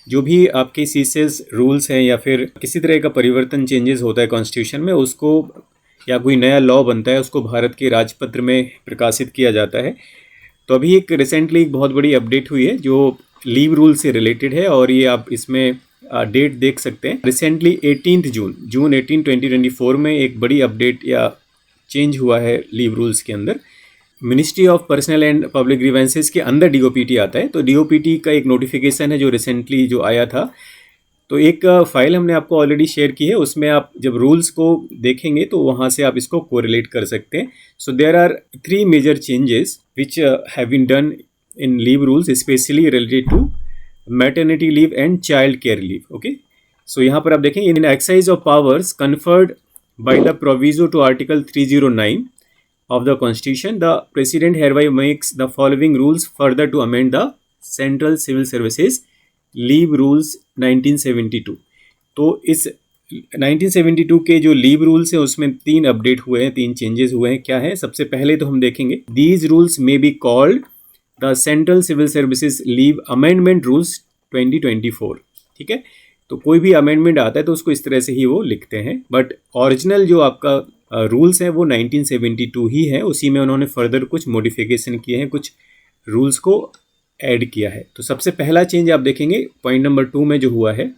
जो भी आपके सीसेस रूल्स हैं या फिर किसी तरह का परिवर्तन चेंजेस होता है कॉन्स्टिट्यूशन में, उसको या कोई नया लॉ बनता है उसको भारत के राजपत्र में प्रकाशित किया जाता है। तो अभी एक रिसेंटली एक बहुत बड़ी अपडेट हुई है जो लीव रूल से रिलेटेड है, और ये आप इसमें डेट देख सकते हैं। रिसेंटली 18 जून 18 2024 में एक बड़ी अपडेट या चेंज हुआ है लीव रूल्स के अंदर। Ministry of personal and public grievances के अंदर डीओपीटी आता है, तो डीओपीटी का एक नोटिफिकेशन है जो रिसेंटली जो आया था। तो एक फाइल हमने आपको ऑलरेडी शेयर की है, उसमें आप जब रूल्स को देखेंगे तो वहाँ से आप इसको कोरिलेट कर सकते हैं। So there are 3 major changes which have been done in leave rules specially related to maternity leave and child care leave. Okay, so यहाँ पर आप देखेंगे in exercise of powers conferred by the proviso to article 309 of the Constitution, the President hereby makes the following rules further to amend the Central Civil Services Leave Rules 1972। तो इस 1972 के जो leave rules हैं उसमें 3 update हुए हैं, 3 changes हुए हैं। क्या है? सबसे पहले तो हम देखेंगे these rules may be called the central civil services leave amendment rules 2024। ठीक है, तो कोई भी अमेंडमेंट आता है तो उसको इस तरह से ही वो लिखते हैं, बट ओरिजिनल जो आपका रूल्स हैं वो 1972 ही है। उसी में उन्होंने फर्दर कुछ मॉडिफिकेशन किए हैं, कुछ रूल्स को ऐड किया है। तो सबसे पहला चेंज आप देखेंगे पॉइंट नंबर 2 में जो हुआ है,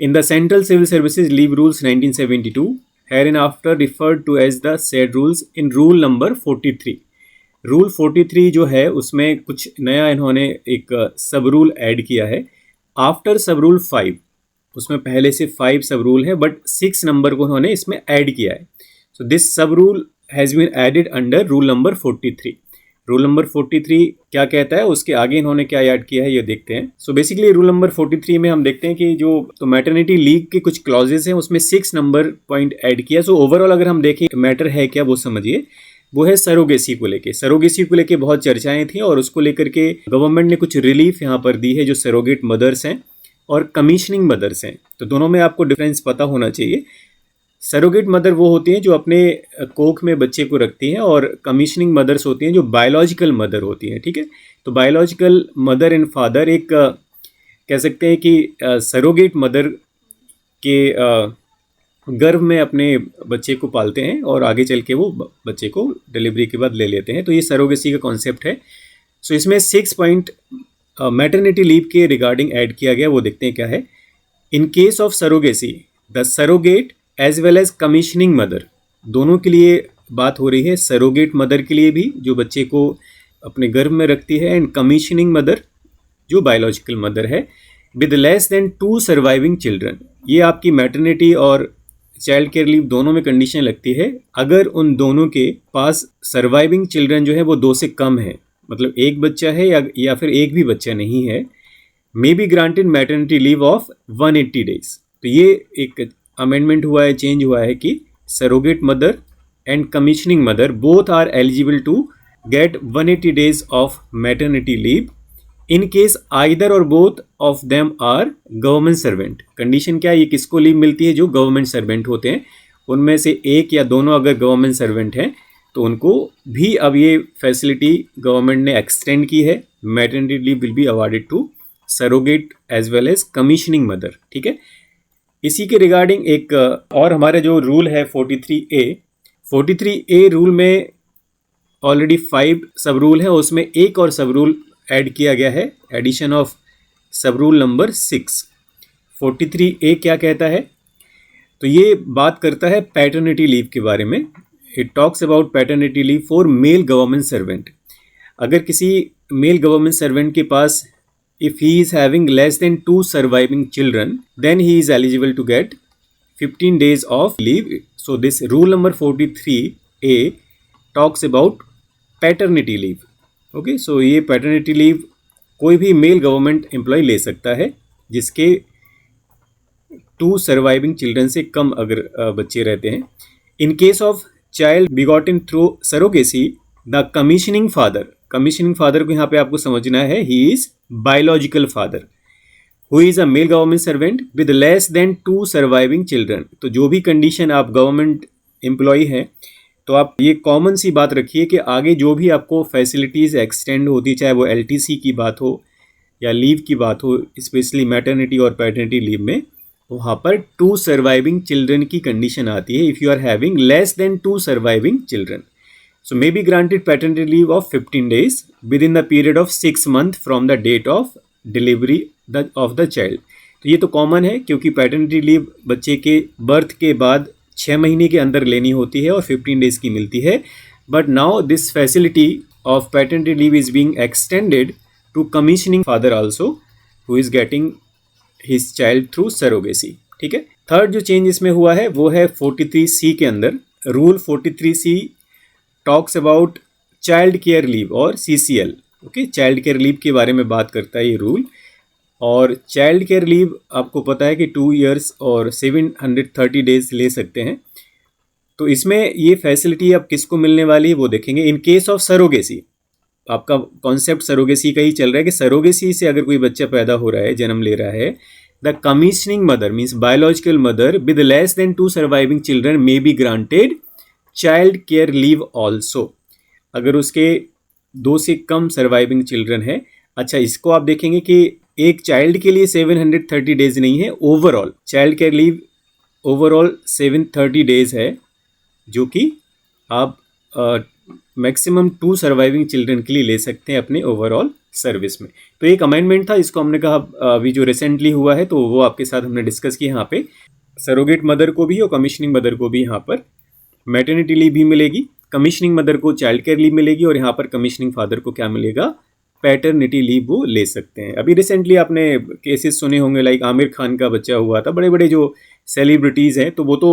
in the central civil services leave rules 1972 hereinafter referred to as the said rules in rule number 43। Rule 43 जो है उसमें कुछ नया इन्होंने एक सब रूल ऐड किया है आफ्टर सब रूल 5। उसमें पहले से 5 सब रूल है, बट 6 नंबर को उन्होंने इसमें ऐड किया है। So this sub rule has been added under rule number 43। Rule number 43 क्या कहता है, उसके आगे इन्होंने क्या ऐड किया है ये देखते हैं। सो बेसिकली रूल नंबर 43 में हम देखते हैं कि जो तो मैटरनिटी लीव के कुछ क्लॉजेस हैं उसमें 6 नंबर पॉइंट ऐड किया। सो ओवरऑल अगर हम देखें मैटर है क्या वो समझिए, वो है सरोगेसी को लेके। सरोगेसी को लेके बहुत चर्चाएं थी और उसको लेकर के गवर्नमेंट ने कुछ रिलीफ यहाँ पर दी है जो सरोगेट मदर्स हैं और कमीशनिंग मदर्स हैं। तो दोनों में आपको डिफरेंस पता होना चाहिए। सरोगेट मदर वो होती हैं जो अपने कोख में बच्चे को रखती हैं, और कमीशनिंग मदर्स होती हैं जो बायोलॉजिकल मदर होती हैं। ठीक है, तो बायोलॉजिकल मदर एंड फादर एक कह सकते हैं कि सरोगेट मदर के गर्भ में अपने बच्चे को पालते हैं और आगे चल के वो बच्चे को डिलीवरी के बाद ले लेते हैं। तो ये सरोगेसी का कॉन्सेप्ट है। सो इसमें 6 पॉइंट मैटरनिटी लीव के रिगार्डिंग ऐड किया गया, वो देखते हैं क्या है। In case of surrogacy the surrogate as well as commissioning mother, दोनों के लिए बात हो रही है। सरोगेट मदर के लिए भी जो बच्चे को अपने गर्भ में रखती है, एंड कमीशनिंग मदर जो बायोलॉजिकल मदर है, with less than 2 surviving children. ये आपकी मैटरनिटी और चाइल्ड केयर लीव दोनों में कंडीशन लगती है अगर उन दोनों के पास सर्वाइविंग चिल्ड्रन जो है वो 2 से कम है, मतलब एक बच्चा है या फिर एक भी बच्चा नहीं है, may be granted maternity leave of 180 days. तो ये एक अमेंडमेंट हुआ है, चेंज हुआ है कि surrogate mother and commissioning mother both are eligible to get 180 days of maternity leave in case either or both of them are government servant. Condition क्या है, ये किसको लीव मिलती है? जो गवर्नमेंट सर्वेंट होते हैं, उनमें से एक या दोनों अगर गवर्नमेंट सर्वेंट हैं तो उनको भी अब ये फैसिलिटी गवर्नमेंट ने एक्सटेंड की है। Maternity leave will be awarded to surrogate as well as commissioning mother. ठीक है, इसी के रिगार्डिंग एक और हमारे जो रूल है 43A रूल में ऑलरेडी 5 सब रूल है, उसमें एक और सब रूल ऐड किया गया है, एडिशन ऑफ सब रूल नंबर 6। 43A क्या कहता है, तो ये बात करता है पैटर्निटी लीव के बारे में। It talks about paternity leave for male government servant. अगर किसी मेल गवर्नमेंट सर्वेंट के पास if he is having less than 2 surviving children, then he is eligible to get 15 days of leave. So this rule number 43A talks about paternity leave. Okay, so ये paternity leave कोई भी mail government employ ले सकता है जिसके 2 surviving children से कम अगर बच्चे रहते हैं। In case of child begotten through surrogacy the commissioning father, commissioning father को यहाँ पे आपको समझना है, he is biological father who is a male government servant with less than 2 surviving children. तो जो भी कंडीशन आप गवर्नमेंट एम्प्लॉय हैं, तो आप ये कॉमन सी बात रखिए कि आगे जो भी आपको फैसिलिटीज़ एक्सटेंड होती, चाहे वो LTC की बात हो या लीव की बात हो, स्पेशली मैटरनिटी और पैटर्निटी लीव में, वहाँ पर 2 सर्वाइविंग चिल्ड्रन की कंडीशन आती है। If you are having less than 2 surviving children, so may be granted paternity leave of 15 days within the period of 6 months from the date of delivery of the child। तो ये तो common है, क्योंकि paternity leave बच्चे के birth के बाद 6 महीने के अंदर लेनी होती है और 15 डेज की मिलती है। But now this facility of paternity leave is being extended to commissioning father also who is getting his child through surrogacy. ठीक है। थर्ड जो चेंज इसमें हुआ है वो है 43C के अंदर। Rule 43C talks about child care leave और CCL। Okay, child care leave के बारे में बात करता है ये रूल। और चाइल्ड केयर लीव आपको पता है कि 2 years और 730 डेज ले सकते हैं। तो इसमें ये फैसिलिटी अब किसको मिलने वाली है वो देखेंगे। इन केस ऑफ सरोगेसी, आपका कॉन्सेप्ट सरोगेसी का ही चल रहा है कि सरोगेसी से अगर कोई बच्चा पैदा हो रहा है, जन्म ले रहा है, the commissioning mother means biological mother with less than 2 surviving children may be granted child care leave also. अगर उसके 2 से कम सर्वाइविंग चिल्ड्रन है। अच्छा, इसको आप देखेंगे कि एक चाइल्ड के लिए 730 डेज नहीं है, overall child care leave overall 730 days है, जो कि आप मैक्सिमम 2 सर्वाइविंग चिल्ड्रन के लिए ले सकते हैं अपने ओवरऑल सर्विस में। तो एक अमेंडमेंट था, इसको हमने कहा अभी जो रिसेंटली हुआ है, तो वो आपके साथ हमने डिस्कस किया। यहाँ पे सरोगेट मदर को भी और कमीशनिंग मदर को भी यहाँ पर मैटरनिटी लीव भी मिलेगी। कमीशनिंग मदर को चाइल्ड केयर लीव मिलेगी और यहाँ पर कमीशनिंग फादर को क्या मिलेगा, पैटर्निटी लीव वो ले सकते हैं। अभी रिसेंटली आपने केसेस सुने होंगे, लाइक आमिर खान का बच्चा हुआ था। बड़े बड़े जो सेलिब्रिटीज़ हैं तो वो तो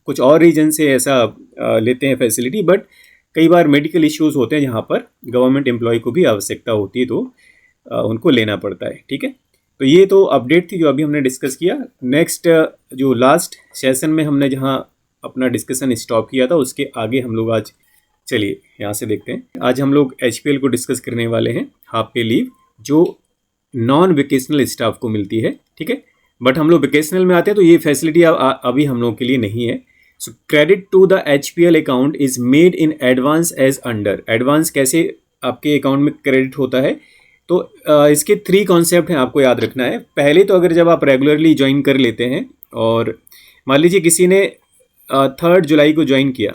कुछ और रीजन से ऐसा लेते हैं फैसिलिटी, बट कई बार मेडिकल इश्यूज़ होते हैं जहाँ पर गवर्नमेंट एम्प्लॉय को भी आवश्यकता होती है, तो उनको लेना पड़ता है। ठीक है। तो ये तो अपडेट थी जो अभी हमने डिस्कस किया। नेक्स्ट जो लास्ट सेशन में हमने जहाँ अपना डिस्कशन स्टॉप किया था, उसके आगे हम लोग आज, चलिए यहाँ से देखते हैं। आज हम लोग HPL को डिस्कस करने वाले हैं, हाफ पे लीव जो नॉन वेकेशनल स्टाफ को मिलती है। ठीक है। बट हम लोग वेकेशनल में आते हैं तो ये फैसिलिटी अभी हम लोगों के लिए नहीं है। So credit to the HPL account is made in advance as under. Advance कैसे आपके अकाउंट में क्रेडिट होता है, तो इसके 3 कॉन्सेप्ट हैं, आपको याद रखना है। पहले तो अगर जब आप रेगुलरली ज्वाइन कर लेते हैं और मान लीजिए किसी ने 3 जुलाई को ज्वाइन किया,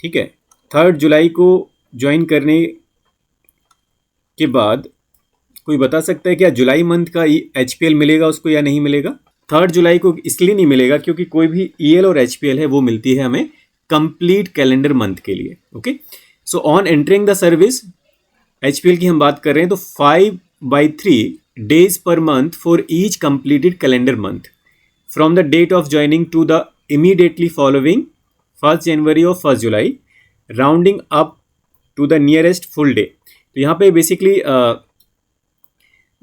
ठीक है, 3 जुलाई को ज्वाइन करने के बाद कोई बता सकता है क्या जुलाई मंथ का HPL मिलेगा उसको या नहीं मिलेगा? 3 जुलाई को इसलिए नहीं मिलेगा क्योंकि कोई भी EL और HPL है वो मिलती है हमें कंप्लीट कैलेंडर मंथ के लिए। Okay, so on entering the service, HPL की हम बात कर रहे हैं तो 5/3 डेज पर month for each completed calendar month from the date of joining to the immediately following 1st January और 1st July, rounding up to the nearest full day. तो यहाँ पे बेसिकली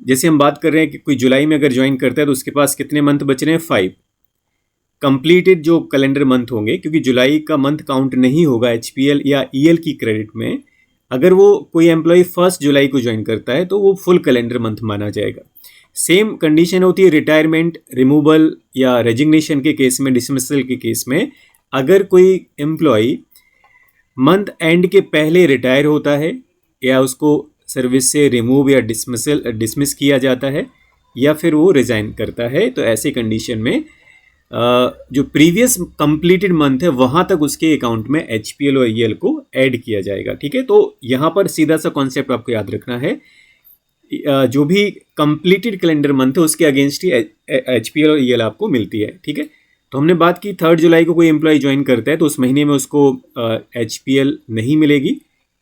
जैसे हम बात कर रहे हैं कि कोई जुलाई में अगर ज्वाइन करता है तो उसके पास कितने मंथ बच रहे हैं, 5 कंप्लीटेड जो कैलेंडर मंथ होंगे, क्योंकि जुलाई का मंथ काउंट नहीं होगा HPL या EL की क्रेडिट में। अगर वो कोई एम्प्लॉय 1st जुलाई को ज्वाइन करता है तो वो फुल कैलेंडर मंथ माना जाएगा। सेम कंडीशन होती है रिटायरमेंट, रिमूवल या रेजिग्नेशन के केस में, डिसमिसल के केस में। अगर कोई एम्प्लॉय मंथ एंड के पहले रिटायर होता है या उसको सर्विस से रिमूव या डिसमिस किया जाता है या फिर वो रिज़ाइन करता है, तो ऐसे कंडीशन में जो प्रीवियस कंप्लीटेड मंथ है वहाँ तक उसके अकाउंट में HPL और EL को ऐड किया जाएगा। ठीक है। तो यहाँ पर सीधा सा कॉन्सेप्ट आपको याद रखना है, जो भी कंप्लीटेड कैलेंडर मंथ है उसके अगेंस्ट ही HPL और EL आपको मिलती है। ठीक है। तो हमने बात की 3 जुलाई को कोई एम्प्लॉय ज्वाइन करता है तो उस महीने में उसको HPL नहीं मिलेगी।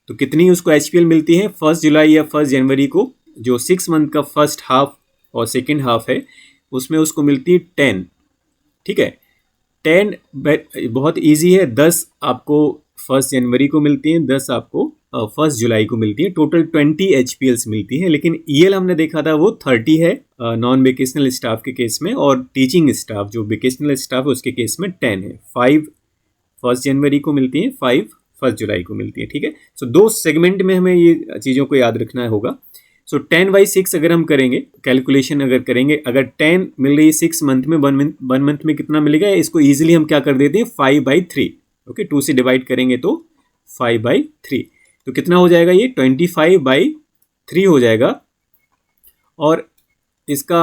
तो कितनी उसको HPL मिलती है? 1st जुलाई या 1st जनवरी को जो 6 मंथ का फर्स्ट हाफ और सेकेंड हाफ है उसमें उसको मिलती है 10। ठीक है। 10 बहुत ईजी है। 10 आपको 1st जनवरी को मिलती हैं, 10 आपको 1st जुलाई को मिलती है। टोटल 20 HPLs मिलती है। लेकिन EL हमने देखा था वो 30 है नॉन वेकेशनल स्टाफ के केस में, और टीचिंग स्टाफ जो वेकेशनल स्टाफ है उसके केस में 10 है। 5 1st जनवरी को मिलती हैं, 5 1st जुलाई को मिलती है। ठीक है। सो 2 सेगमेंट में हमें ये चीज़ों को याद रखना होगा। सो 10/6 अगर हम करेंगे कैलकुलेशन, अगर करेंगे, अगर 10 मिल रही है 6 मंथ में, 1 मंथ में कितना मिलेगा, इसको ईजिली हम क्या कर देते हैं 5/3। ओके, 2 से डिवाइड करेंगे तो 5/3, तो कितना हो जाएगा ये 25/3 हो जाएगा। और इसका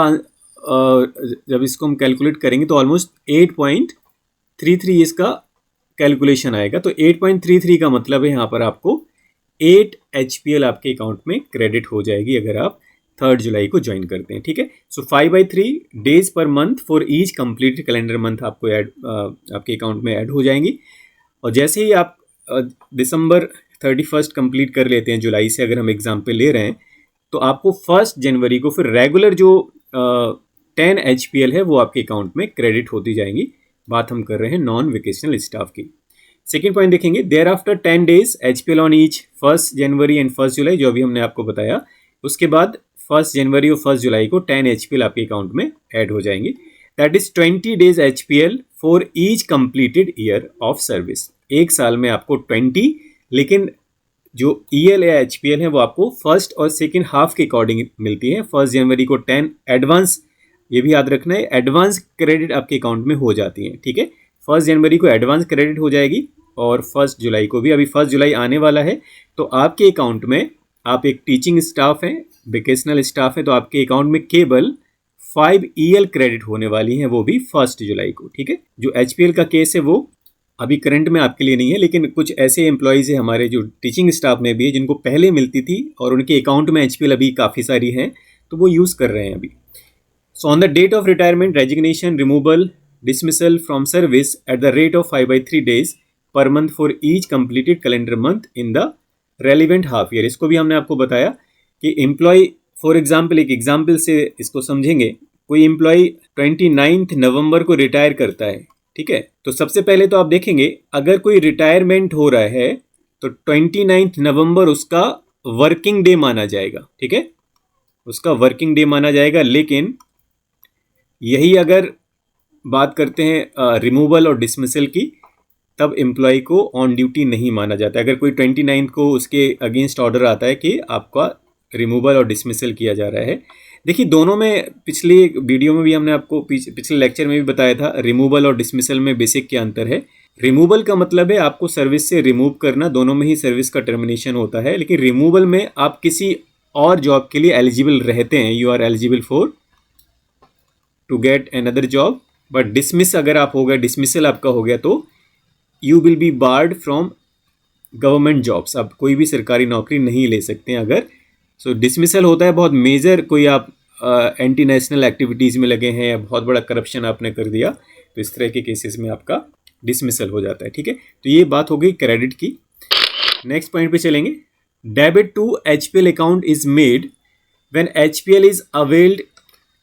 जब इसको हम कैलकुलेट करेंगे तो ऑलमोस्ट 8.33 इसका कैलकुलेशन आएगा। तो 8.33 का मतलब है यहाँ पर आपको 8 HPL आपके अकाउंट में क्रेडिट हो जाएगी अगर आप 3 जुलाई को ज्वाइन करते हैं। ठीक है, सो 5/3 डेज पर month for each complete calendar month आपको आपके अकाउंट में ऐड हो जाएंगी। और जैसे ही आप दिसंबर 31 कंप्लीट कर लेते हैं, जुलाई से अगर हम एग्जाम्पल ले रहे हैं, तो आपको 1 जनवरी को फिर रेगुलर जो 10 HPL है वो आपके अकाउंट में क्रेडिट होती जाएंगी। बात हम कर रहे हैं नॉन वेकेशनल स्टाफ की। सेकेंड पॉइंट देखेंगे, thereafter 10 days HPL on each 1 January and 1 July, जो अभी हमने आपको बताया। उसके बाद 1 जनवरी और 1 जुलाई को 10 HPL आपके अकाउंट में ऐड हो जाएंगे। That is 20 days HPL for each completed year of service. एक साल में आपको 20, लेकिन जो EL या HPL है वो आपको फर्स्ट और सेकेंड हाफ के अकॉर्डिंग मिलती है। 1 जनवरी को 10 एडवांस, ये भी याद रखना है, एडवांस क्रेडिट आपके अकाउंट में हो जाती है। ठीक है, 1 जनवरी को एडवांस क्रेडिट हो जाएगी और 1 जुलाई को भी। अभी 1 जुलाई आने वाला है, तो आपके अकाउंट में, आप एक टीचिंग स्टाफ हैं, वेकेशनल स्टाफ है, तो आपके अकाउंट में केवल 5 EL क्रेडिट होने वाली हैं, वो भी 1 जुलाई को। ठीक है, जो HPL का केस है वो अभी करंट में आपके लिए नहीं है, लेकिन कुछ ऐसे एम्प्लॉयज़ हैं हमारे जो टीचिंग स्टाफ में भी है, जिनको पहले मिलती थी और उनके अकाउंट में HPL अभी काफ़ी सारी हैं, तो वो यूज़ कर रहे हैं अभी। So on the date of retirement, resignation, removal, dismissal from service at the rate of 5/3 days पर month for each completed calendar month in the relevant half year. इसको भी हमने आपको बताया कि एम्प्लॉय, फॉर एग्जाम्पल, एक एग्जाम्पल से इसको समझेंगे। कोई एम्प्लॉय 29 नवंबर को रिटायर करता है, ठीक है, तो सबसे पहले तो आप देखेंगे, अगर कोई रिटायरमेंट हो रहा है तो 29 नवंबर उसका वर्किंग डे माना जाएगा। ठीक है, उसका वर्किंग डे माना जाएगा। लेकिन यही अगर बात करते हैं रिमूवल और डिसमिसल की, तब एम्प्लॉय को ऑन ड्यूटी नहीं माना जाता। अगर कोई 29 को उसके अगेंस्ट ऑर्डर आता है कि आपका रिमूवल और डिसमिसल किया जा रहा है। देखिए, दोनों में पिछले वीडियो में भी हमने आपको पिछले लेक्चर में भी बताया था, रिमूवल और डिसमिसल में बेसिक क्या अंतर है। रिमूवल का मतलब है आपको सर्विस से रिमूव करना, दोनों में ही सर्विस का टर्मिनेशन होता है। लेकिन रिमूवल में आप किसी और जॉब के लिए एलिजिबल रहते हैं, you are eligible for to get another job. But dismiss अगर आप हो गए, डिसमिसल आपका हो गया, तो you will be barred from government jobs. आप कोई भी सरकारी नौकरी नहीं ले सकते हैं अगर। सो डिसमिसल होता है बहुत मेजर, कोई आप एंटी नेशनल एक्टिविटीज़ में लगे हैं या बहुत बड़ा करप्शन आपने कर दिया, तो इस तरह के केसेस में आपका डिसमिसल हो जाता है। ठीक है, तो ये बात हो गई क्रेडिट की। नेक्स्ट पॉइंट पे चलेंगे। Debit to HPL account is made when HPL is availed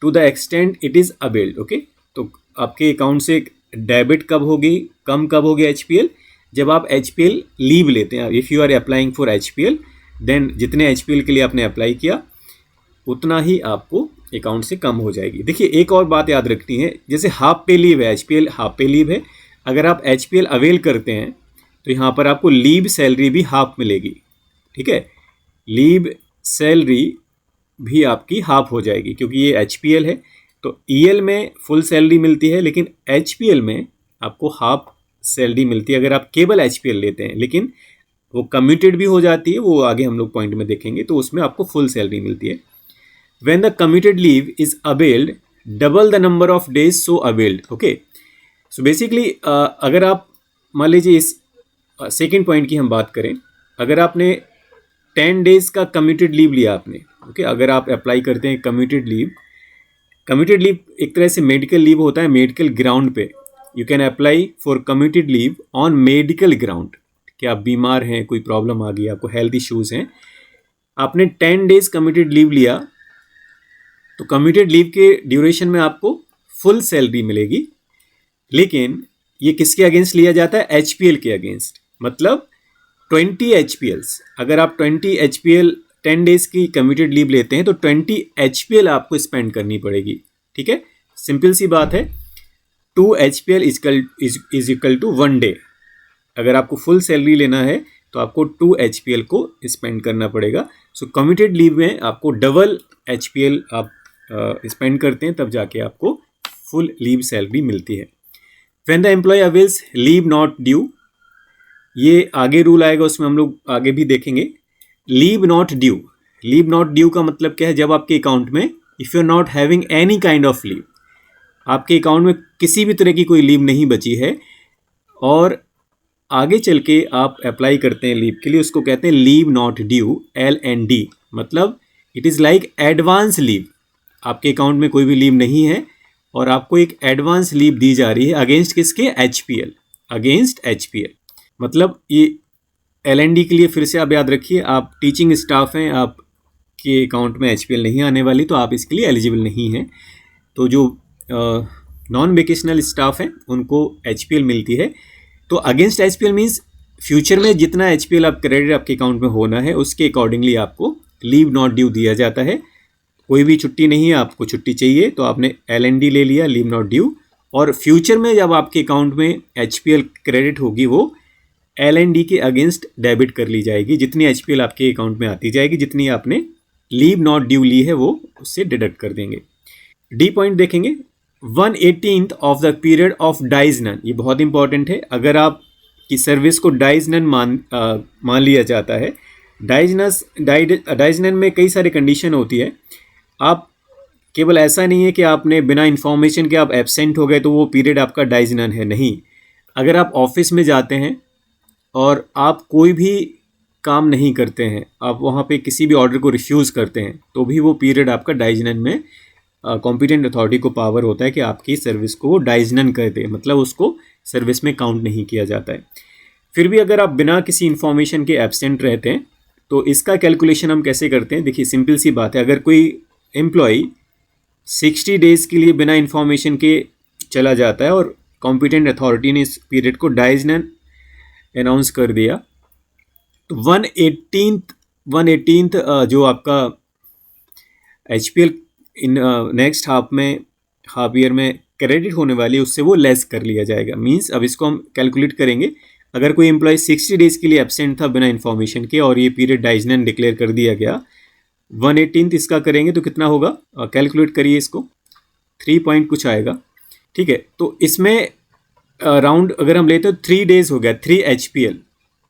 to the extent it is availed. Okay, तो आपके अकाउंट से डेबिट कब होगी, कम कब होगी HPL? जब आप HPL लीव लेते हैं। If you are applying for HPL, then जितने HPL के लिए आपने अप्लाई किया उतना ही आपको अकाउंट से कम हो जाएगी। देखिए, एक और बात याद रखनी है, जैसे हाफ पे लीव है, HPL हाफ पे लीव है, अगर आप HPL अवेल करते हैं तो यहाँ पर आपको लीव सैलरी भी हाफ मिलेगी। ठीक है, लीव सैलरी भी आपकी हाफ हो जाएगी, क्योंकि ये HPL है। तो EL में फुल सैलरी मिलती है, लेकिन HPL में आपको हाफ सैलरी मिलती है अगर आप केवल HPL लेते हैं। लेकिन वो कम्यूटेड भी हो जाती है, वो आगे हम लोग पॉइंट में देखेंगे, तो उसमें आपको फुल सैलरी मिलती है। When the commuted leave is availed, double the number of days so availed. Okay, so basically अगर आप मान लीजिए इस सेकेंड पॉइंट की हम बात करें, अगर आपने 10 डेज का कम्यूटेड लीव लिया आपने, ओके, अगर आप अप्लाई करते हैं कम्यूटेड लीव, कम्यूटेड लीव एक तरह से मेडिकल लीव होता है, मेडिकल ग्राउंड पे। You can apply for commuted leave on medical ground, कि आप बीमार हैं, कोई प्रॉब्लम आ गई, आपको हेल्थ इश्यूज़ हैं, आपने 10 डेज कम्यूटेड लीव लिया, तो कम्यूटेड लीव के ड्यूरेशन में आपको फुल सैलरी मिलेगी। लेकिन ये किसके अगेंस्ट लिया जाता है? HPL के अगेंस्ट। मतलब 20 HPLs, अगर आप 20 HPL 10 डेज की कम्यूटेड लीव लेते हैं तो 20 HPL आपको स्पेंड करनी पड़ेगी। ठीक है, सिंपल सी बात है, 2 HPL is equal to 1 day. अगर आपको फुल सैलरी लेना है तो आपको 2 HPL को स्पेंड करना पड़ेगा। सो कम्यूटेड लीव में आपको डबल HPL आप स्पेंड करते हैं, तब जाके आपको फुल लीव सैलरी मिलती है। When the employ avails leave not due, ये आगे रूल आएगा, उसमें हम लोग आगे भी देखेंगे। Leave not due, leave not due का मतलब क्या है? जब आपके अकाउंट में if you are not having any kind of leave, आपके अकाउंट में किसी भी तरह की कोई लीव नहीं बची है और आगे चल के आप अप्लाई करते हैं लीव के लिए, उसको कहते हैं लीव नॉट ड्यू, LND। मतलब it is like advance leave. आपके अकाउंट में कोई भी लीव नहीं है और आपको एक एडवांस लीव दी जा रही है अगेंस्ट किसके, HPL, अगेंस्ट HPL। मतलब ये LND के लिए फिर से आप याद रखिए, आप टीचिंग स्टाफ हैं, आपके अकाउंट में HPL नहीं आने वाली, तो आप इसके लिए एलिजिबल नहीं हैं। तो जो नॉन वेकेशनल स्टाफ हैं उनको HPL मिलती है। तो अगेंस्ट HPL मीन्स फ्यूचर में जितना HPL आप क्रेडिट आपके अकाउंट में होना है उसके अकॉर्डिंगली आपको लीव नॉट ड्यू दिया जाता है। कोई भी छुट्टी नहीं है, आपको छुट्टी चाहिए तो आपने LND ले लिया, लीव नॉट ड्यू, और फ्यूचर में जब आपके अकाउंट में HPL क्रेडिट होगी वो LND के अगेंस्ट डेबिट कर ली जाएगी। जितनी HPL आपके अकाउंट में आती जाएगी, जितनी आपने लीव नॉट ड्यू ली है वो उससे डिडक्ट कर देंगे। डी पॉइंट देखेंगे, 1/18 of the period of dies non. ये बहुत इंपॉर्टेंट है। अगर आप की सर्विस को डाइज नन मान लिया जाता है, डाइज नन में कई सारे कंडीशन होती है। आप केवल ऐसा नहीं है कि आपने बिना इन्फॉर्मेशन के आप एब्सेंट हो गए तो वो पीरियड आपका डाइज नन है, नहीं। अगर आप ऑफिस में जाते हैं और आप कोई भी काम नहीं करते हैं, आप वहाँ पे किसी भी ऑर्डर को रिफ्यूज़ करते हैं, तो भी वो पीरियड आपका डाइज नन में कॉम्पिटेंट अथॉरिटी को पावर होता है कि आपकी सर्विस को वो डाइज नन कर दे, मतलब उसको सर्विस में काउंट नहीं किया जाता है। फिर भी अगर आप बिना किसी इन्फॉर्मेशन के एब्सेंट रहते हैं तो इसका कैलकुलेशन हम कैसे करते हैं, देखिए सिंपल सी बात है। अगर कोई एम्प्लॉई 60 डेज़ के लिए बिना इन्फॉर्मेशन के चला जाता है और कॉम्पिटेंट अथॉरिटी ने इस पीरियड को डाइज नन अनाउंस कर दिया, तो 1/18 जो आपका HPL in next half year में क्रेडिट होने वाली है उससे वो लेस कर लिया जाएगा। मींस अब इसको हम कैलकुलेट करेंगे। अगर कोई एम्प्लॉय 60 डेज़ के लिए एब्सेंट था बिना इन्फॉर्मेशन के और ये पीरियड डाइज नन डिक्लेयर कर दिया गया, 1/18 इसका करेंगे तो कितना होगा, कैलकुलेट करिए इसको, 3 पॉइंट कुछ आएगा, ठीक है। तो इसमें राउंड अगर हम लेते हो 3 डेज़ हो गया, 3 HPL।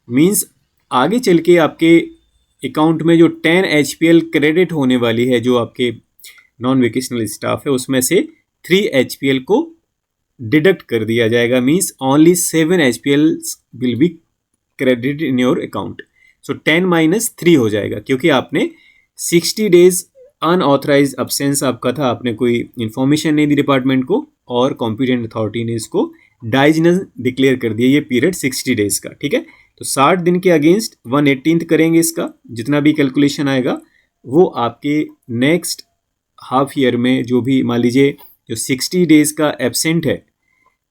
मीन्स आगे चल के आपके अकाउंट में जो 10 HPL क्रेडिट होने वाली है, जो आपके नॉन वेकेशनल स्टाफ है, उसमें से 3 HPL को डिडक्ट कर दिया जाएगा। Means only 7 HPL will be credit in your account. सो 10 - 3 हो जाएगा, क्योंकि आपने 60 डेज अनऑथराइज अब्सेंस आपका था, आपने कोई इन्फॉर्मेशन नहीं दी डिपार्टमेंट को और कॉम्पिटेंट अथॉरिटी ने इसको डाइज नन डिक्लेयर कर दिया, ये पीरियड 60 डेज का, ठीक है। तो 60 दिन के अगेंस्ट 1/18 करेंगे, इसका जितना भी कैलकुलेशन आएगा वो आपके नेक्स्ट हाफ ईयर में जो भी मान लीजिए जो 60 डेज़ का एब्सेंट है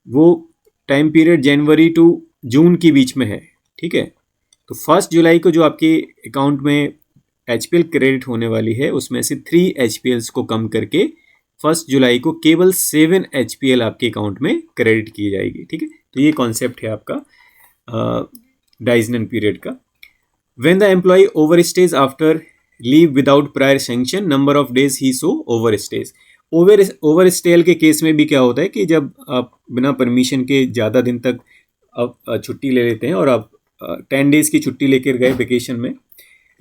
वो टाइम पीरियड जनवरी टू जून के बीच में है, ठीक है। तो 1 जुलाई को जो आपके अकाउंट में HPL क्रेडिट होने वाली है उसमें से 3 HPLs को कम करके 1 जुलाई को केवल 7 HPL आपके अकाउंट में क्रेडिट की जाएगी, ठीक है। तो ये कॉन्सेप्ट है आपका डाइज नन पीरियड का। When the employ overstays after leave without prior sanction, number of days he so overstays. Overstay के केस में भी क्या होता है कि जब आप बिना परमिशन के ज़्यादा दिन तक आप छुट्टी ले लेते हैं और आप 10 डेज़ की छुट्टी लेकर गए, वेकेशन में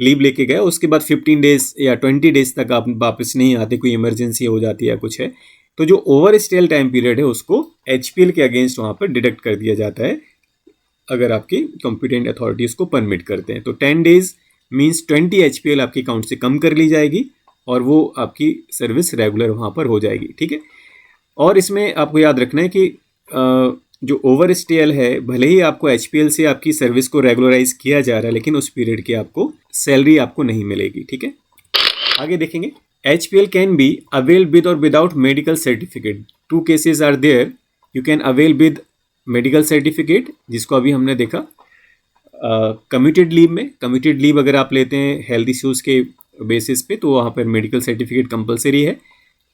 लीव लेके गए, उसके बाद 15 डेज़ या 20 डेज़ तक आप वापस नहीं आते, कोई इमरजेंसी हो जाती है या कुछ है, तो जो ओवर स्टेल टाइम पीरियड है उसको HPL के अगेंस्ट वहाँ पर डिडक्ट कर दिया जाता है, अगर आपकी कॉम्पिटेंट अथॉरिटीज़ को परमिट करते हैं। तो 10 डेज़ मीन्स 20 HPL आपके अकाउंट से कम कर ली जाएगी और वो आपकी सर्विस रेगुलर वहाँ पर हो जाएगी, ठीक है। और इसमें आपको याद रखना है कि जो ओवर स्टेल है, भले ही आपको HPL से आपकी सर्विस को रेगुलराइज किया जा रहा है, लेकिन उस पीरियड की आपको सैलरी आपको नहीं मिलेगी, ठीक है। आगे देखेंगे, HPL can be avail with और without medical certificate. 2 cases are there, you can avail with medical certificate, जिसको अभी हमने देखा। कम्यूटेड लीव में, कम्यूटेड लीव अगर आप लेते हैं हेल्थ इश्यूज़ के बेसिस पे तो वहाँ पर मेडिकल सर्टिफिकेट कंपलसरी है,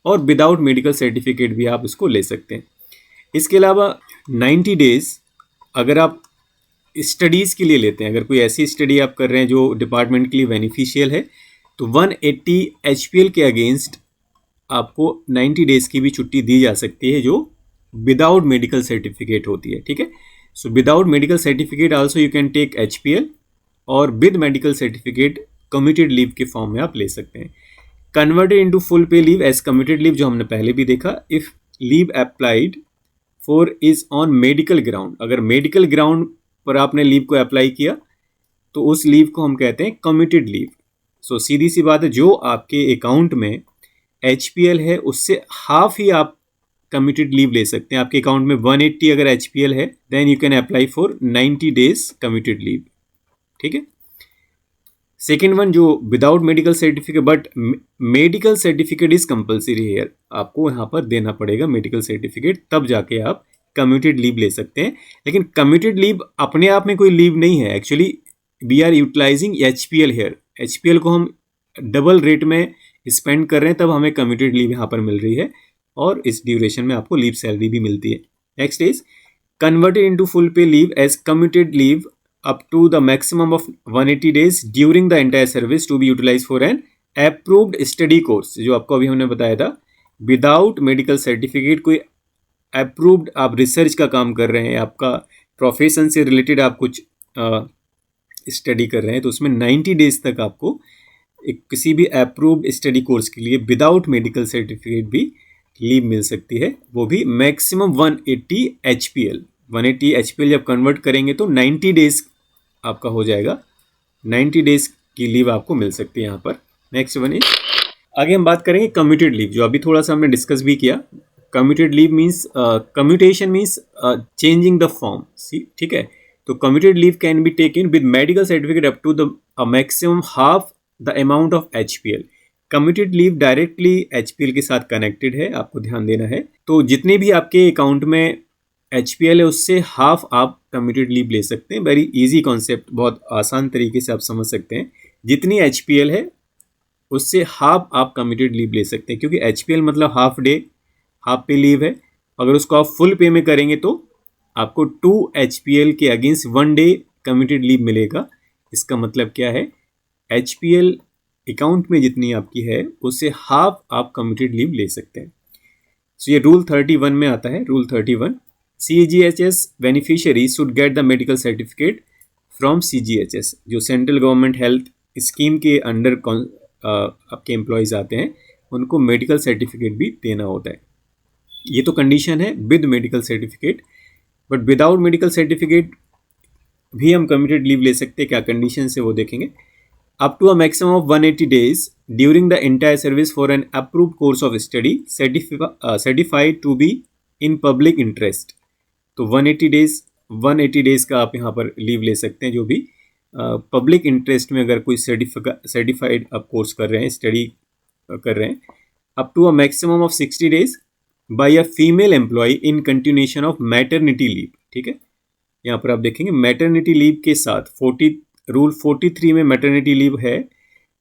और विदाउट मेडिकल सर्टिफिकेट भी आप उसको ले सकते हैं। इसके अलावा 90 डेज़ अगर आप स्टडीज़ के लिए लेते हैं, अगर कोई ऐसी स्टडी आप कर रहे हैं जो डिपार्टमेंट के लिए बेनिफिशियल है, तो 180 HPL के अगेंस्ट आपको 90 डेज़ की भी छुट्टी दी जा सकती है जो विदाउट मेडिकल सर्टिफिकेट होती है, ठीक है। So without medical certificate also you can take HPL, और with medical certificate commuted leave के फॉर्म में आप ले सकते हैं। Converted into full pay leave as commuted leave, जो हमने पहले भी देखा। If leave applied for is on medical ground, अगर मेडिकल ग्राउंड पर आपने लीव को अप्लाई किया तो उस लीव को हम कहते हैं कम्यूटेड लीव। सो सीधी सी बात है, जो आपके अकाउंट में HPL है उससे हाफ ही आप कम्यूटेड लीव ले सकते हैं। आपके अकाउंट में 180 अगर HPL है then you can apply for 90 days commuted leave, ठीक है। सेकेंड वन जो without medical certificate, but medical certificate is compulsory here, आपको यहाँ पर देना पड़ेगा मेडिकल सर्टिफिकेट, तब जाके आप कम्यूटेड लीव ले सकते हैं। लेकिन कम्यूटेड लीव अपने आप में कोई लीव नहीं है, actually we are utilizing HPL here. HPL को हम डबल रेट में स्पेंड कर रहे हैं, तब हमें कम्यूटेड लीव यहाँ पर मिल रही है और इस ड्यूरेशन में आपको लीव सैलरी भी मिलती है। Next is converted into full pay leave as commuted leave up to the maximum of 180 days during the entire service to be utilized for an approved study course, जो आपको अभी हमने बताया था। विदाउट मेडिकल सर्टिफिकेट कोई approved आप research का काम कर रहे हैं, आपका प्रोफेशन से रिलेटेड आप कुछ स्टडी कर रहे हैं, तो उसमें 90 डेज तक आपको एक किसी भी अप्रूव्ड स्टडी कोर्स के लिए विदाउट मेडिकल सर्टिफिकेट भी लीव मिल सकती है, वो भी मैक्सिमम 180 HPL। 180 HPL जब कन्वर्ट करेंगे तो 90 डेज आपका हो जाएगा, 90 डेज की लीव आपको मिल सकती है यहाँ पर। नेक्स्ट वन इज, आगे हम बात करेंगे कम्यूटेड लीव, जो अभी थोड़ा सा हमने डिस्कस भी किया। Commuted leave means, commutation means changing the form, ठीक है। तो commuted leave can be taken with medical certificate up to the maximum half the amount of HPL। Commuted leave directly HPL के साथ कनेक्टेड है, आपको ध्यान देना है। तो जितने भी आपके अकाउंट में HPL है उससे हाफ आप कम्यूटेड लीव ले सकते हैं। वेरी इजी कॉन्सेप्ट, बहुत आसान तरीके से आप समझ सकते हैं। जितनी HPL है उससे हाफ आप कम्यूटेड लीव ले सकते हैं, क्योंकि HPL मतलब हाफ डे, हाफ पे लीव है। अगर उसको आप फुल पे में करेंगे तो आपको 2 HPL के अगेंस्ट 1 डे कम्यूटेड लीव मिलेगा। इसका मतलब क्या है, HPL अकाउंट में जितनी आपकी है उससे हाफ आप कम्यूटेड लीव ले सकते हैं। सो ये रूल 31 में आता है। Rule 31, CGHS beneficiary should get the medical certificate from CGHS, जो सेंट्रल गवर्नमेंट हेल्थ स्कीम के अंडर आपके एम्प्लॉयज़ आते हैं, उनको मेडिकल सर्टिफिकेट भी देना होता है। ये तो कंडीशन है with medical certificate, but without medical certificate भी हम कम्यूटेड लीव ले सकते हैं। क्या कंडीशन है वो देखेंगे। Up to a maximum of 180 days during the entire service for an approved course of study certified to be in public interest. तो 180 डेज का आप यहाँ पर लीव ले सकते हैं, जो भी पब्लिक इंटरेस्ट में अगर कोई सर्टिफाइड आप कोर्स कर रहे हैं, स्टडी कर रहे हैं। Up to a maximum of 60 days by a female employ in continuation of maternity leave, ठीक है। यहाँ पर आप देखेंगे मैटरनिटी लीव के साथ रूल 43 में मैटरनिटी लीव है,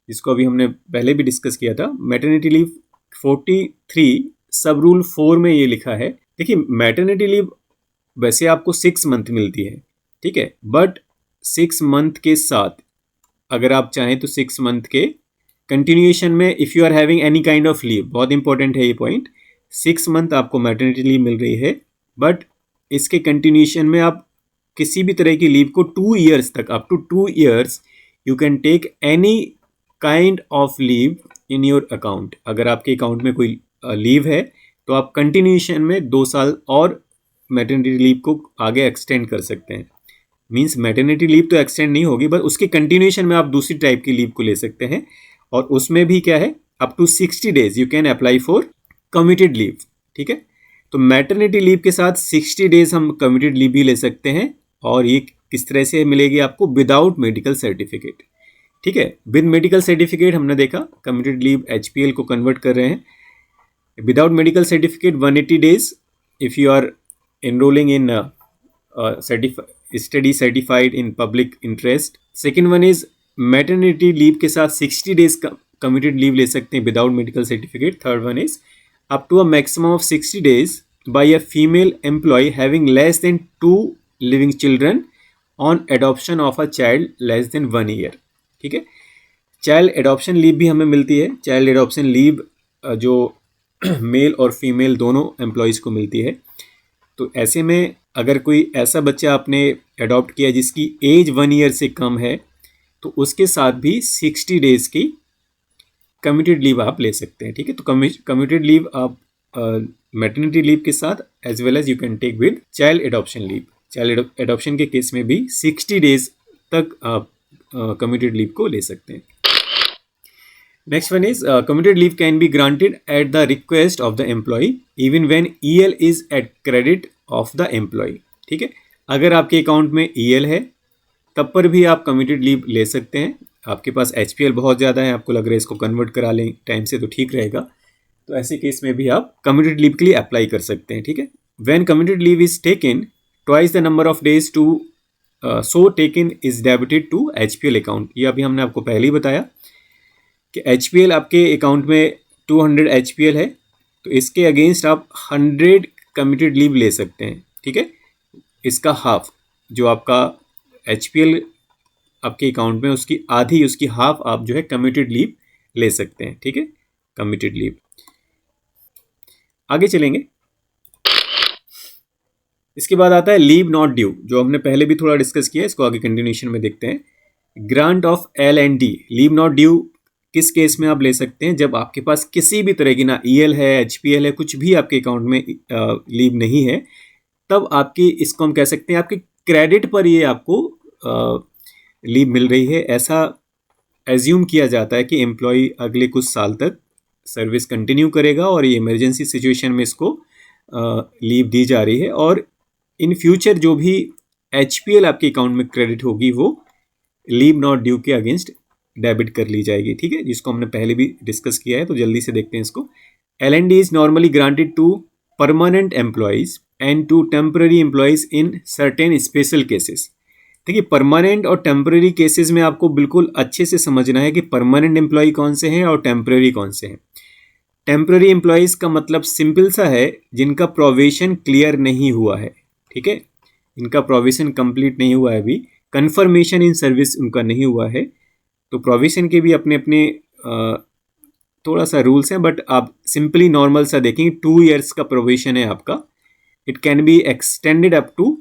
जिसको अभी हमने पहले भी डिस्कस किया था। मैटरनिटी लीव 43 सब रूल 4 में ये लिखा है। देखिए, मैटरनिटी लीव वैसे आपको 6 मंथ मिलती है, ठीक है, बट 6 मंथ के साथ अगर आप चाहें तो 6 मंथ के कंटिन्यूएशन में if you are having any kind of leave, बहुत इंपॉर्टेंट है ये पॉइंट, 6 मंथ आपको मैटरनिटी लीव मिल रही है, बट इसके कंटिन्यूएशन में आप किसी भी तरह की लीव को 2 ईयर्स तक, up to 2 years you can take any kind of leave in your account. अगर आपके अकाउंट में कोई लीव है तो आप कंटिन्यूएशन में 2 साल और मैटरनिटी लीव को आगे एक्सटेंड कर सकते हैं। मींस मैटरनिटी लीव तो एक्सटेंड नहीं होगी, बट उसके कंटिन्यूएशन में आप दूसरी टाइप की लीव को ले सकते हैं, और उसमें भी क्या है, up to 60 days you can apply for commuted leave, ठीक है। तो मैटरनिटी लीव के साथ 60 डेज हम कम्यूटेड लीव भी ले सकते हैं, और ये किस तरह से मिलेगी आपको, विदाउट मेडिकल सर्टिफिकेट, ठीक है। विद मेडिकल सर्टिफिकेट हमने देखा कम्यूटेड लीव HPL को कन्वर्ट कर रहे हैं। Without medical certificate 180 days if you are enrolling in study certified in public interest. Second one is maternity leave के साथ 60 days commuted leave ले सकते हैं without medical certificate. Third one is up to a maximum of 60 days by a female employee having less than 2 living children on adoption of a child less than 1 year, ठीक है। Child adoption leave भी हमें मिलती है। Child adoption leave जो mail और female दोनों employees को मिलती है। तो ऐसे में अगर कोई ऐसा बच्चा आपने अडॉप्ट किया जिसकी एज 1 ईयर से कम है, तो उसके साथ भी 60 डेज़ की कम्यूटेड लीव आप ले सकते हैं, ठीक है। तो कम्यूटेड लीव आप मैटरनिटी लीव के साथ as well as you can take with child adoption leave. Child adoption के केस में भी 60 डेज तक आप कम्यूटेड लीव को ले सकते हैं। Next one is commuted leave can be granted at the request of the employ even when EL is at credit of the employ, ठीक है। अगर आपके अकाउंट में ईएल है तब पर भी आप कम्यूटेड लीव ले सकते हैं। आपके पास एचपीएल बहुत ज़्यादा है, आपको लग रहा है इसको कन्वर्ट करा लें टाइम से तो ठीक रहेगा, तो ऐसे केस में भी आप कम्यूटेड लीव के लिए अप्लाई कर सकते हैं, ठीक है। When commuted leave is taken twice the number of days to so taken is debited to HPL account. ये अभी हमने आपको पहले ही बताया कि एचपीएल आपके अकाउंट में 200 एचपीएल है तो इसके अगेंस्ट आप 100 कम्यूटेड लीव ले सकते हैं, ठीक है। इसका हाफ जो आपका एचपीएल आपके अकाउंट में उसकी आधी उसकी हाफ आप जो है कम्यूटेड लीव ले सकते हैं, ठीक है, कम्यूटेड लीव। आगे चलेंगे, इसके बाद आता है लीव नॉट ड्यू, जो हमने पहले भी थोड़ा डिस्कस किया है, इसको आगे कंटिन्यूशन में देखते हैं। Grant of L and D, leave not due किस केस में आप ले सकते हैं? जब आपके पास किसी भी तरह की ना ईएल है, एचपीएल है, कुछ भी आपके अकाउंट में लीव नहीं है, तब आपकी इसको हम कह सकते हैं आपके क्रेडिट पर ये आपको लीव मिल रही है। ऐसा एज्यूम किया जाता है कि एम्प्लॉय अगले कुछ साल तक सर्विस कंटिन्यू करेगा और ये इमरजेंसी सिचुएशन में इसको लीव दी जा रही है, और इन फ्यूचर जो भी एचपीएल आपके अकाउंट में क्रेडिट होगी वो लीव नॉट ड्यू के अगेंस्ट डेबिट कर ली जाएगी, ठीक है, जिसको हमने पहले भी डिस्कस किया है। तो जल्दी से देखते हैं इसको। L and D is normally granted to permanent employees and to temporary employees in certain special cases. देखिए, परमानेंट और टेम्पररी केसेस में आपको बिल्कुल अच्छे से समझना है कि परमानेंट एम्प्लॉय कौन से हैं और टेम्पररी कौन से हैं। टेम्पररी एम्प्लॉयज का मतलब सिंपल सा है, जिनका प्रोविजन क्लियर नहीं हुआ है, ठीक है, इनका प्रोविजन कंप्लीट नहीं हुआ है, अभी कन्फर्मेशन इन सर्विस उनका नहीं हुआ है। तो प्रोविजन के भी अपने अपने थोड़ा सा रूल्स हैं, बट आप सिंपली नॉर्मल सा देखेंगे 2 ईयर्स का प्रोविजन है आपका, it can be extended up to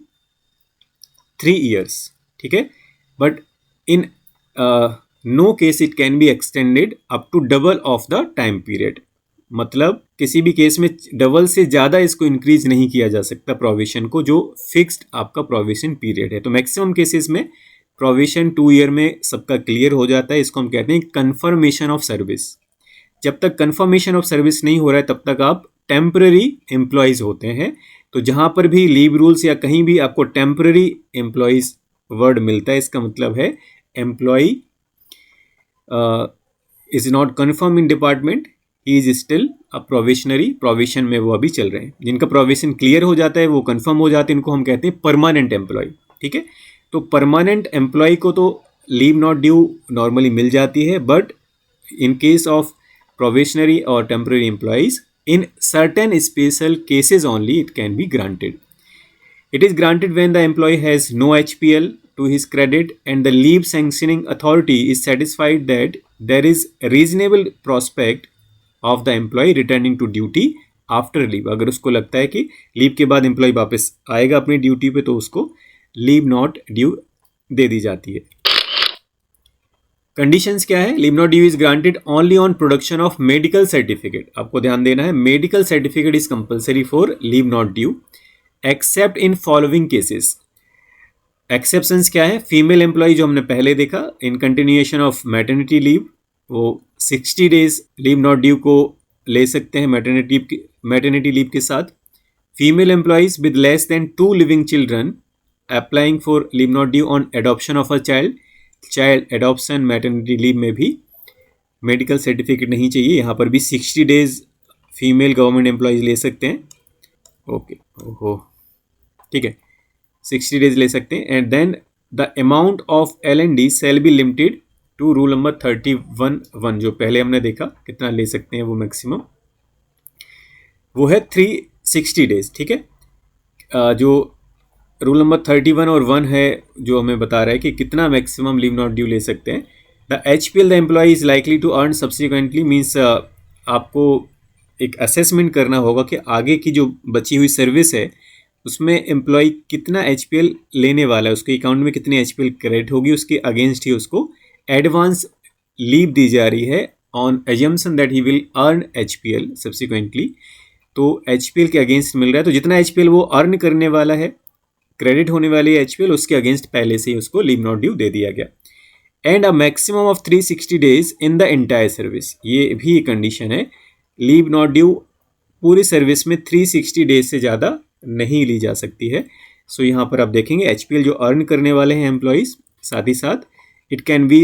3 years, ठीक है, but in no case it can be extended up to double of the time period. मतलब किसी भी केस में डबल से ज़्यादा इसको इंक्रीज नहीं किया जा सकता प्रोविजन को, जो फिक्स्ड आपका प्रोविजन पीरियड है। तो मैक्सिमम केसेस में प्रोविजन 2 ईयर में सबका क्लियर हो जाता है, इसको हम कहते हैं कन्फर्मेशन ऑफ सर्विस। जब तक कन्फर्मेशन ऑफ सर्विस नहीं हो रहा है तब तक आप टेम्पररी एम्प्लॉयज़ होते हैं। तो जहाँ पर भी लीव रूल्स या कहीं भी आपको टेम्पररी एम्प्लॉयज़ वर्ड मिलता है, इसका मतलब है employee is not confirm in department, he is still a provisionary, provision में वो अभी चल रहे हैं। जिनका प्रोविजन क्लियर हो जाता है, वो कन्फर्म हो जाते हैं, इनको हम कहते हैं परमानेंट एम्प्लॉय, ठीक है। तो परमानेंट एम्प्लॉय को तो लीव नॉट ड्यू नॉर्मली मिल जाती है, but in case of provisionary और temporary employees in certain special cases only it can be granted. It is granted when the employee has no HPL to his credit and the leave sanctioning authority is satisfied that there is a reasonable prospect of the employee returning to duty after leave। अगर उसको लगता है कि leave के बाद employ वापस आएगा अपनी ड्यूटी पे, तो उसको लीव नॉट ड्यू दे दी जाती है। कंडीशंस क्या है? Leave not due is granted only on production of medical certificate. आपको ध्यान देना है, medical certificate is compulsory for leave not due accept in following cases. Exceptions क्या है? फीमेल एम्प्लॉय जो हमने पहले देखा, इन कंटिन्यूएशन ऑफ मैटरनिटी लीव, वो 60 डेज लीव नॉट ड्यू को ले सकते हैं मैटरनिटी लीव के साथ। Female employees with less than 2 living children applying for leave not due on adoption of a child adoption maternity leave में भी मेडिकल सर्टिफिकेट नहीं चाहिए। यहाँ पर भी 60 डेज फीमेल गवर्नमेंट एम्प्लॉयज ले सकते हैं। ओके, ओहो, ठीक है, 60 डेज ले सकते हैं। And then the amount of L&D shall be limited to rule number 31(1), जो पहले हमने देखा कितना ले सकते हैं वो मैक्सिमम, वो है 360 डेज, ठीक है। जो रूल नंबर 31 और 1 है जो हमें बता रहा है कि कितना मैक्सिमम लीव नॉट ड्यू ले सकते हैं। The HPL the employ is likely to earn subsequently, means आपको एक असेसमेंट करना होगा कि आगे की जो बची हुई सर्विस है उसमें एम्प्लॉय कितना HPL लेने वाला है, उसके अकाउंट में कितनी HPL क्रेडिट होगी, उसके अगेंस्ट ही उसको एडवांस लीव दी जा रही है on assumption that he will earn HPL subsequently. तो HPL के अगेंस्ट मिल रहा है, तो जितना HPL वो अर्न करने वाला है, क्रेडिट होने वाली है HPL, उसके अगेंस्ट पहले से ही उसको लीव नॉट ड्यू दे दिया गया। And a maximum of 360 days in the entire service, ये भी कंडीशन है, लीव नॉट ड्यू पूरी सर्विस में 360 डेज से ज़्यादा नहीं ली जा सकती है। सो यहाँ पर आप देखेंगे HPL जो अर्न करने वाले हैं एम्प्लॉयज़, साथ ही साथ it can B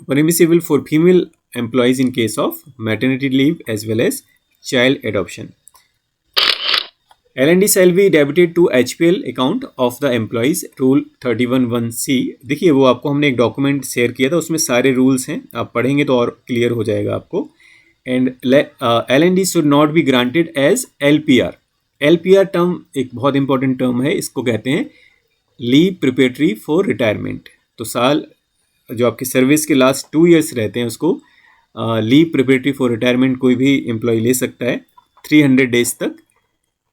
permissible for female employees in case of maternity leave as well as child adoption. L&D shall be debited to HPL account of the employees rule 31(1)(c। देखिए वो आपको हमने एक डॉक्यूमेंट शेयर किया था, उसमें सारे rules हैं, आप पढ़ेंगे तो और क्लियर हो जाएगा आपको। And L&D should not be granted as LPR। LPR term एक बहुत इंपॉर्टेंट टर्म है, इसको कहते हैं लीव प्रिपरेटरी फॉर रिटायरमेंट। तो साल जो आपकी सर्विस के लास्ट 2 ईयर्स रहते हैं उसको लीव प्रिपरेटरी फॉर रिटायरमेंट कोई भी एम्प्लॉय ले सकता है 300 डेज तक।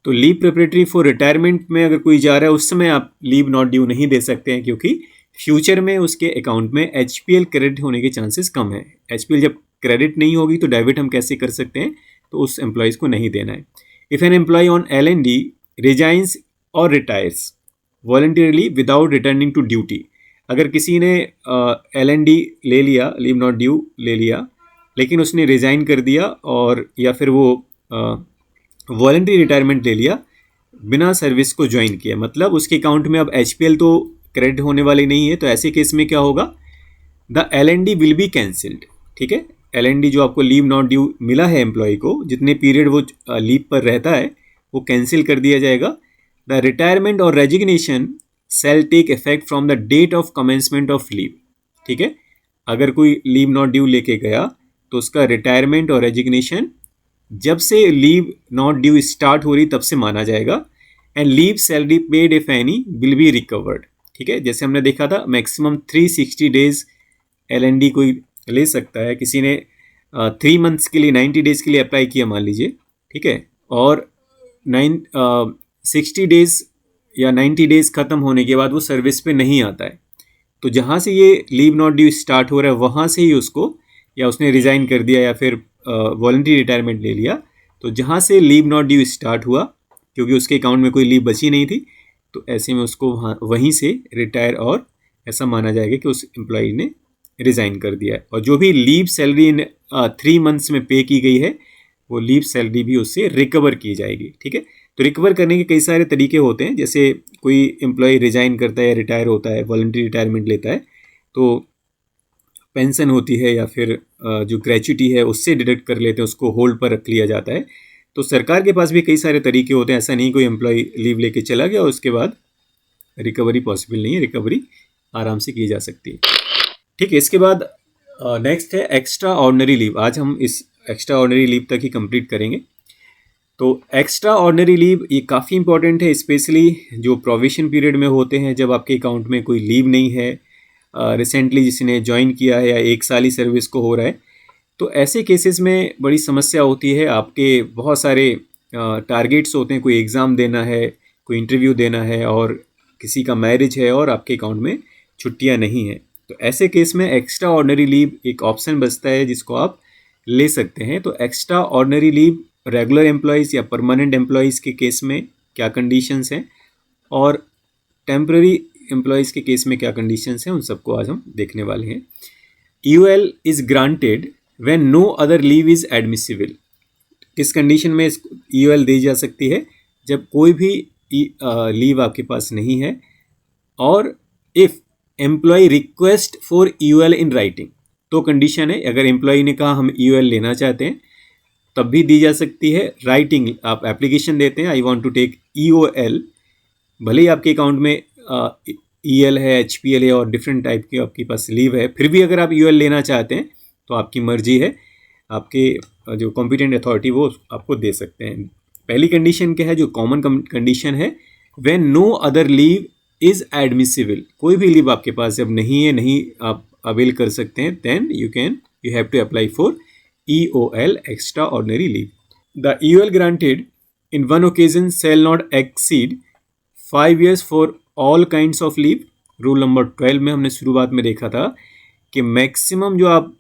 तो लीव प्रिपरेटरी फॉर रिटायरमेंट में अगर कोई जा रहा है उस समय आप लीव नॉट ड्यू नहीं दे सकते हैं, क्योंकि फ्यूचर में उसके अकाउंट में HPL क्रेडिट होने के चांसेस कम है। HPL जब क्रेडिट नहीं होगी तो डेबिट हम कैसे कर सकते हैं, तो उस एम्प्लॉयज़ को नहीं देना है। If an employee on L&D resigns or retires voluntarily without returning to duty, अगर किसी ने L&D ले लिया, लीव नॉट ड्यू ले लिया, लेकिन उसने रिज़ाइन कर दिया और या फिर वो वॉलंटरी रिटायरमेंट ले लिया बिना सर्विस को ज्वाइन किया, मतलब उसके अकाउंट में अब HPL तो क्रेडिट होने वाली नहीं है, तो ऐसे केस में क्या होगा, the L&D will be cancelled. ठीक है, L&D जो आपको लीव नॉट ड्यू मिला है एम्प्लॉय को, जितने पीरियड वो लीव पर रहता है वो कैंसिल कर दिया जाएगा। द रिटायरमेंट और resignation shall take effect from the date of commencement of leave। ठीक है, अगर कोई लीव नॉट ड्यू लेके गया तो उसका रिटायरमेंट और रेजिग्नेशन जब से लीव नॉट ड्यू स्टार्ट हो रही तब से माना जाएगा। And leave salary paid if any will be recovered. ठीक है, जैसे हमने देखा था मैक्सिमम 360 डेज L&D कोई ले सकता है। किसी ने 3 मंथ्स के लिए 90 डेज़ के लिए अप्लाई किया मान लीजिए, ठीक है, और 60 डेज़ या 90 डेज़ ख़त्म होने के बाद वो सर्विस पे नहीं आता है, तो जहाँ से ये लीव नॉट ड्यू स्टार्ट हो रहा है वहाँ से ही उसको, या उसने रिज़ाइन कर दिया या फिर वॉलंटरी रिटायरमेंट ले लिया, तो जहाँ से लीव नॉट ड्यू स्टार्ट हुआ क्योंकि उसके अकाउंट में कोई लीव बची नहीं थी, तो ऐसे में उसको वहीं से रिटायर और ऐसा माना जाएगा कि उस एम्प्लॉई ने रिज़ाइन कर दिया है। और जो भी लीव सैलरी इन 3 मंथ्स में पे की गई है वो लीव सैलरी भी उससे रिकवर की जाएगी। ठीक है, तो रिकवर करने के कई सारे तरीके होते हैं, जैसे कोई एम्प्लॉय रिज़ाइन करता है या रिटायर होता है, वॉलंटरी रिटायरमेंट लेता है, तो पेंशन होती है या फिर जो ग्रेच्युटी है उससे डिडक्ट कर लेते हैं, उसको होल्ड पर रख लिया जाता है। तो सरकार के पास भी कई सारे तरीके होते हैं, ऐसा नहीं कोई एम्प्लॉय लीव लेके चला गया और उसके बाद रिकवरी पॉसिबल नहीं है, रिकवरी आराम से की जा सकती है। ठीक है, इसके बाद नेक्स्ट है एक्स्ट्रा ऑर्डिनरी लीव। आज हम इस एक्स्ट्रा ऑर्डिनरी लीव तक ही कंप्लीट करेंगे। तो एक्स्ट्रा ऑर्डिनरी लीव ये काफ़ी इंपॉर्टेंट है, स्पेशली जो प्रोविशन पीरियड में होते हैं, जब आपके अकाउंट में कोई लीव नहीं है, रिसेंटली जिसने ज्वाइन किया है या 1 साल ही सर्विस को हो रहा है, तो ऐसे केसेस में बड़ी समस्या होती है। आपके बहुत सारे टारगेट्स होते हैं, कोई एग्ज़ाम देना है, कोई इंटरव्यू देना है, और किसी का मैरिज है और आपके अकाउंट में छुट्टियां नहीं हैं, तो ऐसे केस में एक्स्ट्रा ऑर्डिनरी लीव एक ऑप्शन बचता है जिसको आप ले सकते हैं। तो extra ordinary leave regular employees या परमानेंट एम्प्लॉयज़ के केस में क्या कंडीशंस हैं और टेम्पररी एम्प्लॉयज़ के केस में क्या कंडीशंस हैं, उन सबको आज हम देखने वाले हैं। EOL is granted when no other leave is admissible. किस कंडीशन में EOL दी जा सकती है, जब कोई भी लीव आपके पास नहीं है, और if employ request for EOL in writing, तो कंडीशन है अगर एम्प्लॉय ने कहा हम EOL लेना चाहते हैं तब भी दी जा सकती है। राइटिंग आप एप्लीकेशन देते हैं, I want to take EOL, भले ही आपके अकाउंट में EL है, HPL है और डिफरेंट टाइप की आपके पास लीव है, फिर भी अगर आप EOL लेना चाहते हैं तो आपकी मर्जी है, आपके जो कॉम्पिटेंट अथॉरिटी वो आपको दे सकते हैं। पहली कंडीशन क्या है, जो कॉमन कंडीशन है, when no other leave is admissible, कोई भी लीव आपके पास जब नहीं है, नहीं आप अवेल कर सकते हैं, then you have to apply for EOL extra ordinary leave. The EOL granted in one occasion shall not exceed 5 years for all kinds of leave. Rule number 12 में हमने शुरुआत में देखा था कि मैक्सिमम जो आप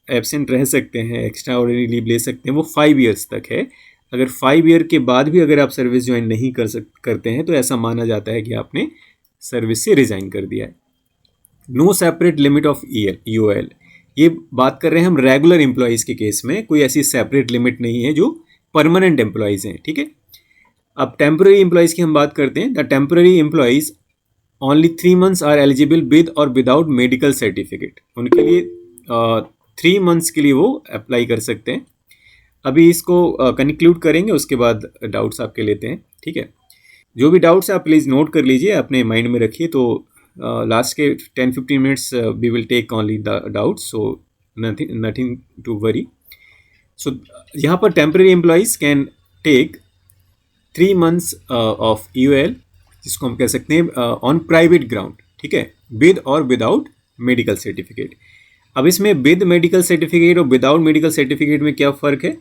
एब्सेंट रह सकते हैं, एक्स्ट्रा ऑर्डिनरी लीव ले सकते हैं, वो 5 ईयर्स तक है। अगर 5 ईयर के बाद भी अगर आप सर्विस ज्वाइन नहीं करते हैं तो ऐसा माना जाता है कि आपने सर्विस से रिज़ाइन कर दिया है। No separate limit of UL, ये बात कर रहे हैं हम रेगुलर एम्प्लॉयज़ के केस में, कोई ऐसी सेपरेट लिमिट नहीं है जो परमानेंट एम्प्लॉयज़ हैं, ठीक है। अब टेम्पररी एम्प्लॉयज़ की हम बात करते हैं। The temporary employees only 3 months are eligible with और विदाउट मेडिकल सर्टिफिकेट, उनके लिए 3 मंथ्स के लिए वो अप्लाई कर सकते हैं। अभी इसको कंक्लूड करेंगे, उसके बाद डाउट्स आपके लेते हैं, ठीक है। जो भी डाउट्स आप प्लीज़ नोट कर लीजिए, अपने माइंड में रखिए। तो लास्ट के 10-15 minutes we will take only the doubts, so nothing to worry. So यहाँ पर temporary employees can take 3 months of UL, जिसको हम कह सकते हैं ऑन प्राइवेट ग्राउंड, ठीक है, विद और विदाउट मेडिकल सर्टिफिकेट। अब इसमें विद मेडिकल सर्टिफिकेट और विदाउट मेडिकल सर्टिफिकेट में क्या फ़र्क है?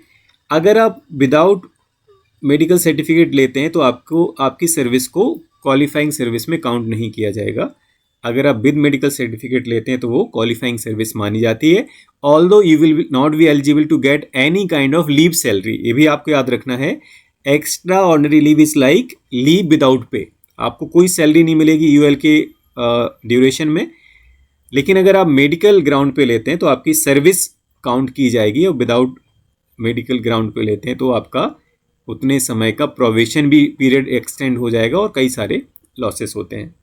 अगर आप विदाउट मेडिकल सर्टिफिकेट लेते हैं तो आपको आपकी सर्विस को क्वालिफाइंग सर्विस में काउंट नहीं किया जाएगा। अगर आप विद मेडिकल सर्टिफिकेट लेते हैं तो वो क्वालिफाइंग सर्विस मानी जाती है। Although you will not be eligible to get any kind of leave salary, ये भी आपको याद रखना है। Extra ordinary leave is like leave without pay, आपको कोई सैलरी नहीं मिलेगी यूएल के ड्यूरेशन में। लेकिन अगर आप मेडिकल ग्राउंड पे लेते हैं तो आपकी सर्विस काउंट की जाएगी, और विदाउट मेडिकल ग्राउंड पे लेते हैं तो आपका उतने समय का प्रोविजन भी पीरियड एक्सटेंड हो जाएगा और कई सारे लॉसेस होते हैं।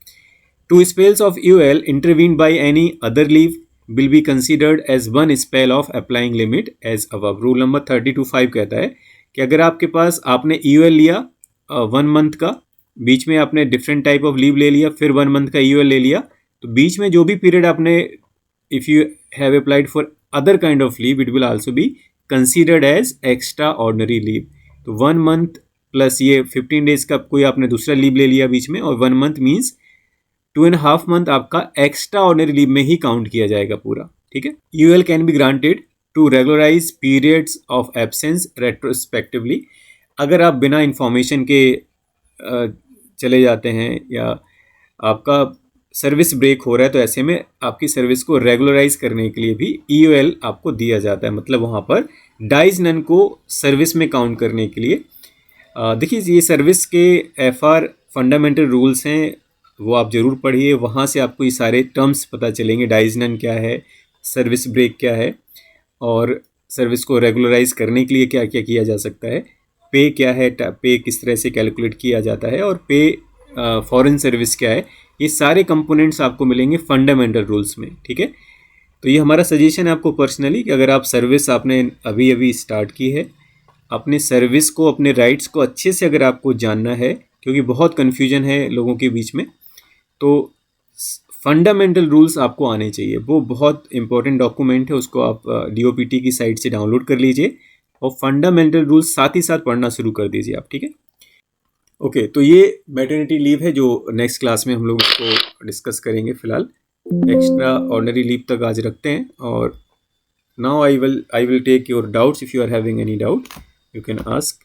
2 spells of UL intervened by any other leave will be considered as one spell of applying limit as above। Rule number 32(5) कहता है कि अगर आपके पास आपने UL लिया 1 मंथ का, बीच में आपने डिफरेंट टाइप ऑफ लीव ले लिया, फिर 1 मंथ का UL ले लिया, तो बीच में जो भी पीरियड आपने if you have applied for other kind of leave it will also be considered as extra ordinary leave. तो 1 मंथ प्लस ये 15 डेज का कोई आपने दूसरा लीव ले लिया बीच में, और 1 मंथ मीन्स 2.5 मंथ आपका एक्स्ट्रा ऑर्डिनरी लीव में ही काउंट किया जाएगा पूरा, ठीक है। UL can be granted to regularise periods of absence retrospectively. अगर आप बिना इंफॉर्मेशन के चले जाते हैं या आपका सर्विस ब्रेक हो रहा है, तो ऐसे में आपकी सर्विस को रेगुलराइज करने के लिए भी ईयूएल आपको दिया जाता है। मतलब वहाँ पर डाइज नन को सर्विस में काउंट करने के लिए देखिए, ये सर्विस के एफआर फंडामेंटल रूल्स हैं, वो आप ज़रूर पढ़िए, वहाँ से आपको ये सारे टर्म्स पता चलेंगे। डाइज नन क्या है, सर्विस ब्रेक क्या है, और सर्विस को रेगुलराइज करने के लिए क्या क्या किया जा सकता है, पे क्या है, पे किस तरह से कैलकुलेट किया जाता है, और पे फॉरेन सर्विस क्या है, ये सारे कंपोनेंट्स आपको मिलेंगे फंडामेंटल रूल्स में, ठीक है। तो ये हमारा सजेशन है आपको पर्सनली कि अगर आप सर्विस आपने अभी अभी स्टार्ट की है, अपने सर्विस को, अपने राइट्स को अच्छे से अगर आपको जानना है, क्योंकि बहुत कन्फ्यूजन है लोगों के बीच में, तो फंडामेंटल रूल्स आपको आने चाहिए। वो बहुत इंपॉर्टेंट डॉक्यूमेंट है, उसको आप DOPT की साइट से डाउनलोड कर लीजिए और फंडामेंटल रूल्स साथ ही साथ पढ़ना शुरू कर दीजिए आप, ठीक है। ओके, तो ये मैटरनिटी लीव है जो नेक्स्ट क्लास में हम लोग इसको डिस्कस करेंगे। फिलहाल एक्स्ट्रा ऑर्डिनरी लीव तक आज रखते हैं, और now I will take your doubts. If you are having any doubt you can ask.